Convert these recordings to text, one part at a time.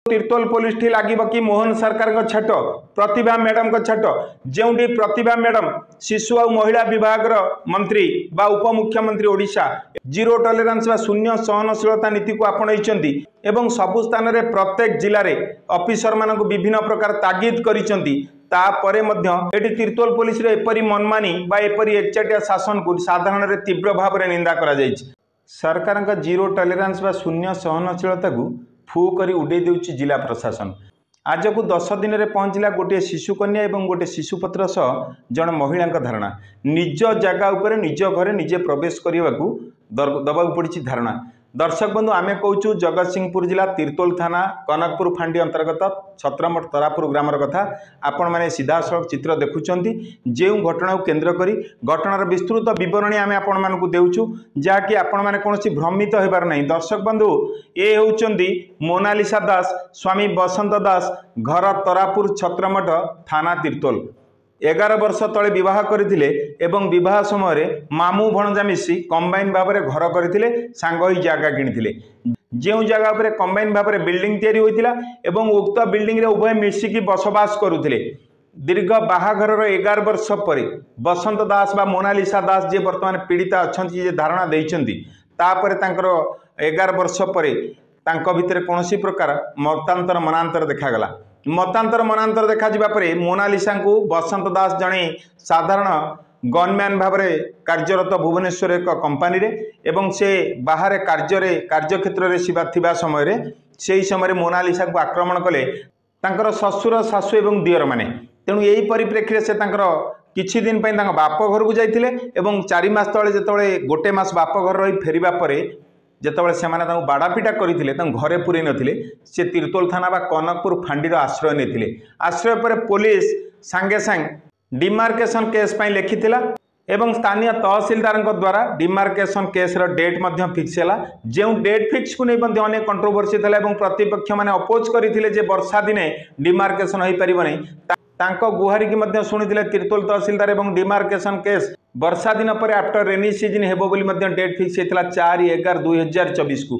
Tirtol police ठी लागिब कि मोहन सरकार को छाट प्रतिभा मैडम को छाट जोटी प्रतिभा मैडम शिशु और महिला विभाग मंत्री बा उपमुख्यमंत्री ओडिशा जीरो टॉलरेंस बा शून्य सहनशीलता नीति को आपणई एवं सबु स्थान में प्रत्येक जिले में ऑफिसर मानक विभिन्न प्रकार तागिद करिसेंती तापरे मध्य एटी तिर्तोल पुलिस रे एपरी मनमानी बा एपरी एकचाटिया शासन को साधारण रे तीव्र भाव में निंदा करा जायछि। सरकार का जीरो टॉलरेंस बा शून्य सहनशीलता को फू करी उड़े देउछि जिला प्रशासन। आज को 10 दिन में पहुंचला गोटे शिशु कन्या और गोटे शिशुपत्र सह जन महिला धारणा निज जगह उपर निज घरे निजे प्रवेश करने को दबा पड़ी धारणा। दर्शक बंधु आमे कहूँ जगत सिंहपुर जिला तिर्तोल थाना कनकपुर फांडी अंतर्गत छत्रमठ तरापुर ग्रामर कथा आपण मैंने सीधा सड़क चित्र देखुंट जो घटना को केन्द्र करी घटनार विस्तृत बरणी आम आपण मानक देउछु जहाँकि आपण मैंने कौन भ्रमित होबार नहीं। दर्शक बंधु ये होउचंदी मोनालिसा दास स्वामी बसंत दास घर तरापुर छत्रमठ थाना तिर्तोल 11 वर्ष तले विवाह करथिले एवं विवाह समय मामू भणजा मिसी कंबाइन भाव में घर करथिले सांग ही जगह किनिथिले जो जगह पर कंबाइन भाव में बिल्डिंग तैयारी होइतिला एवं उक्त बिल्डिंग रे उभय मिसिकी बसवास करुथिले। दीर्घ बाहाघर 11 वर्ष पर बसंत दास बा मोनालिसा दास जे वर्तमान पीड़िता अच्छी जे धारणा देइचंती तापर तांकर 11 वर्ष पर तांको भितर कोनोसी प्रकार मतांतर मनांतर देखागला। मतांतर मनांतर देखा जिबा परे मोनालिसा को बसंत दास जणे साधारण गनमैन भाव में कार्यरत भुवनेश्वर एक कंपानी रे एवं से बाहर कार्य क्षेत्र में थिबा समय से समय मोनालिसा को आक्रमण कले तांकर ससुर सासु एवं दियर माने। तेणु यही परिप्रेक्षी से तांकर किछि दिन पई तांका बाप घर को जाइथिले एवं 4 मास तले जेतबळे गोटे मास बाप घर रही फेरिबा परे जेतबळे सेमाने तांको बाड़ापिटा करथिले तांको घरे पुरै नथिले से तिर्तोल थाना बा कनकपुर फांडीर आश्रय नेथिले। आश्रय पर पुलिस सांगे सांग डिमार्केशन केस पई लेखिथिला एवं स्थानीय तहसीलदार द्वारा डिमार्केशन केस रो डेट मध्य फिक्स हैला। जो डेट फिक्स को नहीं मध्य अनेक कंट्रोवर्सी था एवं प्रतिपक्ष माने अपोज करथिले जे वर्षा दिने डिमार्केशन होई परिबो नै तांको गुहारी की मध्य सुनिथिले तिर्तोल तहसीलदार एवं डिमार्केशन केस वर्षा दिन पर आफ्टर रेनी सीजन हेबो बोली मध्य डेट फिक्स हेतला 4/11/2024 को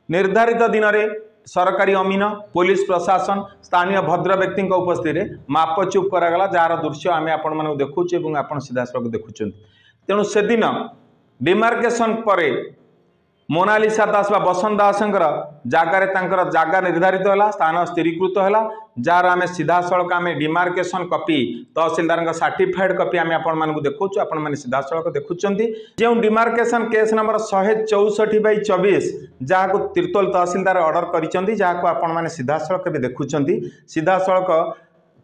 निर्धारित दिन में सरकारी अमीन पुलिस प्रशासन स्थानीय भद्र व्यक्ति उपस्थित मापचुप करागला जार दृश्य आम आपण देखुचे और आप सीधा सड़क देखुं। तेणु से दिन डिमार्केशन पर मोनालिसा दास बा बसंत दासंकर जगार जगह निर्धारित है स्थान स्थिरीकृत है जार आम सीधा सड़क आम डिमार्केशन कॉपी तहसीलदार सर्टिफाइड कॉपी आम आपण देखु आपण सीधा सड़क देखुं जो डिमार्केशन केस नंबर 164/24 जहाँ को तिर्तोल तहसीलदार ऑर्डर करिसेंती जहाँ को आपण सीधा सड़क भी देखुं सीधा सड़क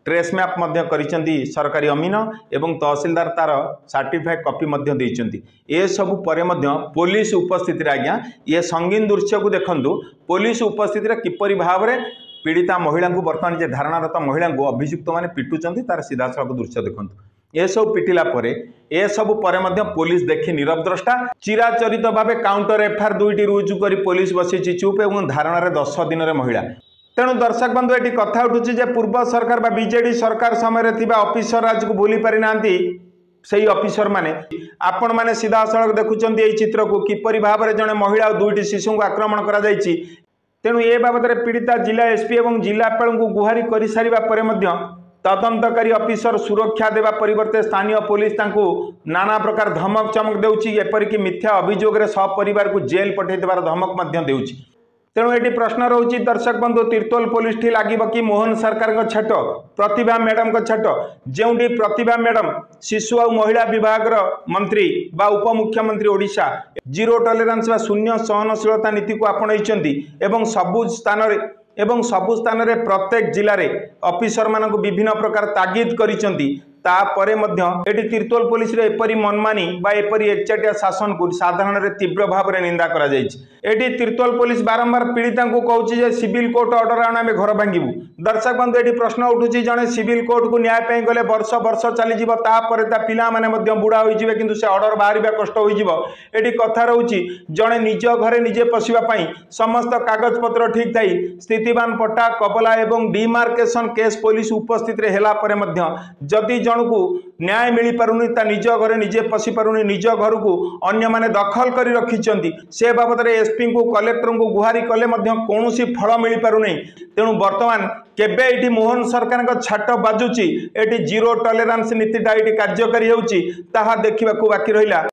ट्रेस मैप मध्य करिसेंती सरकारी अमीन एवं तहसीलदार तार सर्टिफाइड कॉपी मध्य देइसेंती। ए सब परे मध्य पुलिस उपस्थित आज्ञा ये संगीन दृश्य को देखंतु पुलिस उपस्थित किपरि भाव में पीड़िता महिला को बर्तमान जे धारणारत महिला को अभियुक्त माने पिटुचंती तार सीधा सड़क दृश्य देखंतु। ए सब पिटिला परे ए सब परे मध्य पुलिस देखि नीरव द्रष्टा चिराचरित भाव काउंटर एफआईआर 2टी रुजु करी पुलिस बसी चुप एवं धारणा 10 दिन रे महिला। तेणु दर्शक बंधु ये कथा उठुची जे पूर्व सरकार बा बीजेडी सरकार समय थिबा ऑफिसर आज को भूली पारि नांती सही ऑफिसर माने आपण माने सीधा सड़क देखुचंती एई चित्र को किपरि भाव में जने महिला और 2टी शिशु को आक्रमण करा जायछि। तेणु ए बाबद रे पीड़िता जिला एसपी एवं जिलापाल को गुहारी करि सारिबा परे मध्य तदंतकारी ऑफिसर सुरक्षा देवा परिवर्ते स्थानीय पुलिस तांको नाना प्रकार धमक चमक देउछि एपरिक मिथ्या अभियोग रे सब परिवार को जेल पठै देबार धमक मध्य देउछि। तेणु ये प्रश्न रोचे दर्शक बंधु तिर्तोल पुलिस ठी लागिब कि मोहन सरकार को छाट प्रतिभा मैडम को छाट जोटी प्रतिभा मैडम शिशु और महिला विभाग मंत्री बा उपमुख्यमंत्री ओडिशा जीरो टॉलरेंस बा शून्य सहनशीलता नीति को आपणई एवं सबु स्थान में प्रत्येक जिले में ऑफिसर मानक विभिन्न प्रकार तागिद करिसेंती तापरे मध्य एटी तिर्तोल पुलिस रे एपरी मनमानी बा एपरी एकचाटिया शासन को साधारण रे तीव्र भाव में निंदा करा जायछि। एटी तिर्तोल पुलिस बारंबार पीड़िता को कहूँ जे सिविल कोर्ट ऑर्डर आने आम घर भांगू। दर्शक बंधु ये प्रश्न उठुची जड़े सिविल कोर्ट को न्याय पे गले वर्ष वर्ष चलीज पिला माने बुढ़ा हो किंतु से ऑर्डर बाहर कष्ट होती कथा रोची जड़े निज घरे निजे पशिवाई समस्त कागज पत्र ठीक थी स्थितिवान पट्टा कबला एवं डिमार्केशन केस पुलिस उपस्थित है जदि जन को न्याय मिल पारुनी ता निज घरे निजे पशि पारुनी निज घर को अन्य माने दखल कर रखिंट से बाबद एसपी को कलेक्टर को गुहारी कले कौन फल मिल पारुनी। तेणु बर्तमान केबे ये मोहन सरकार छाट बाजुची ये जीरो टॉलरेंस नीतिटा ये कार्यकारी होता देखा बाकी रहा।